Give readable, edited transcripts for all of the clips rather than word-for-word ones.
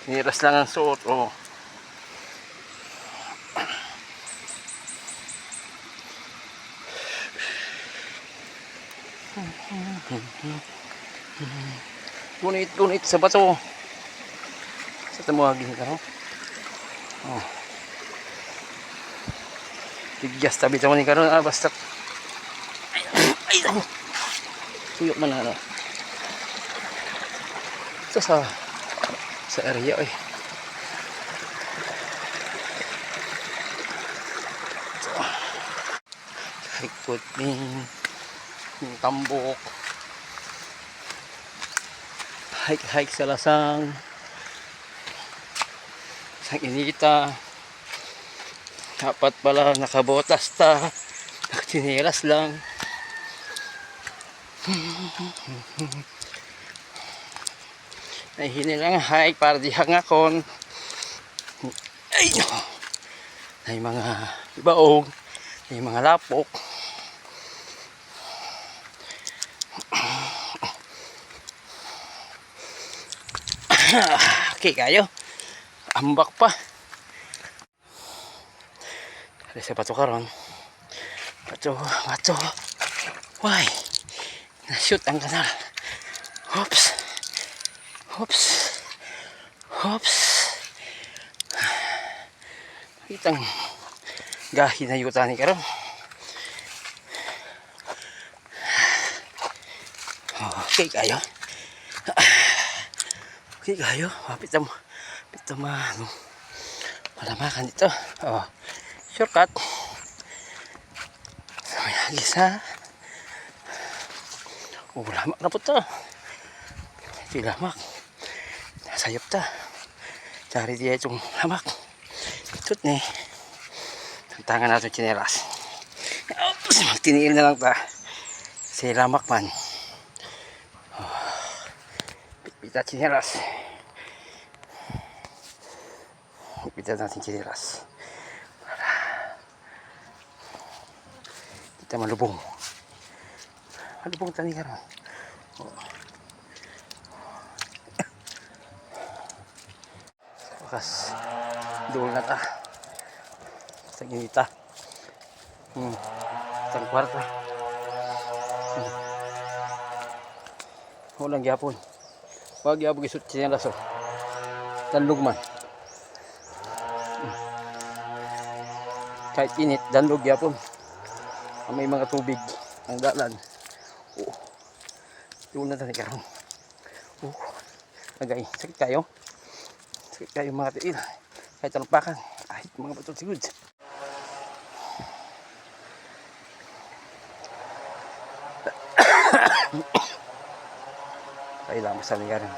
Niras lang ang suot. Oh. Tunit sa bato. Sa tamuagin ka, no? Oh. Tigyas tabi mo ni karon, basta. Ay, tuyok man na, no? Ito sa area, eh. Ikot yung tambok. Hike sa lasang. Sa inita. Dapat pala nakabotas ta. Nakachinilas lang. Ay hini lang hike para di hangakon. Ay no. Ay mga baog. Ay mga lapok. Okay kayo. Ambak pa. Ada sa bato karon. Bato. Why? Na-shoot ang kanal. Oops. Itang gahi na yuta ni karon. Okay kayo. Pito malamakan dito. Oh. Shortcut. So, may isa. Oh, lamak na po ito. Ito lamak. Nasayop ta. Cari dia itong lamak. Itut ni. Tangan natin chinelas. Oops, magtiniil na lang ta. Si lamak man. Oh. Pita chinelas. Pita natin chinelas. Para kita malubong. Malubong tani karon. Oh. Wakas. Doon na ta. Sa ginita. Isang kwarta. Walang gyapon. Wag gyapon gisut chinelas oh. Danlog man. Kahit init, danlog gyapon. May mga tubig ang dalan. Oh. Doon na tani karon. Oh. Agay, sakit kayo mga tiil. Kahit talampakan. Kahit mga bato sigud. Kailangan mo sa ligaran.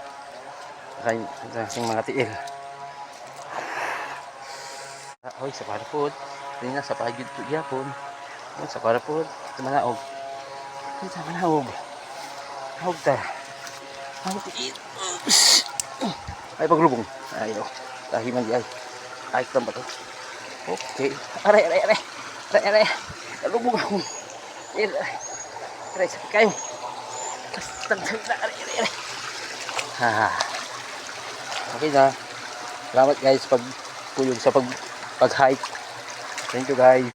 Kaya mga tiil. Oy, sa parapod. Tingnan sa pagid po gyapon. Oh, sa parapod. Manaog. Kita manaog. Hawag ta. Hawag tiil. Ay paglubong. Ayo. Tahiman di ay. Ay tamba to. Okay. Aray. Lubong ako. Aray sakit kayo. Aray. Ha. Okay na. Salamat guys pag-hike. Thank you guys.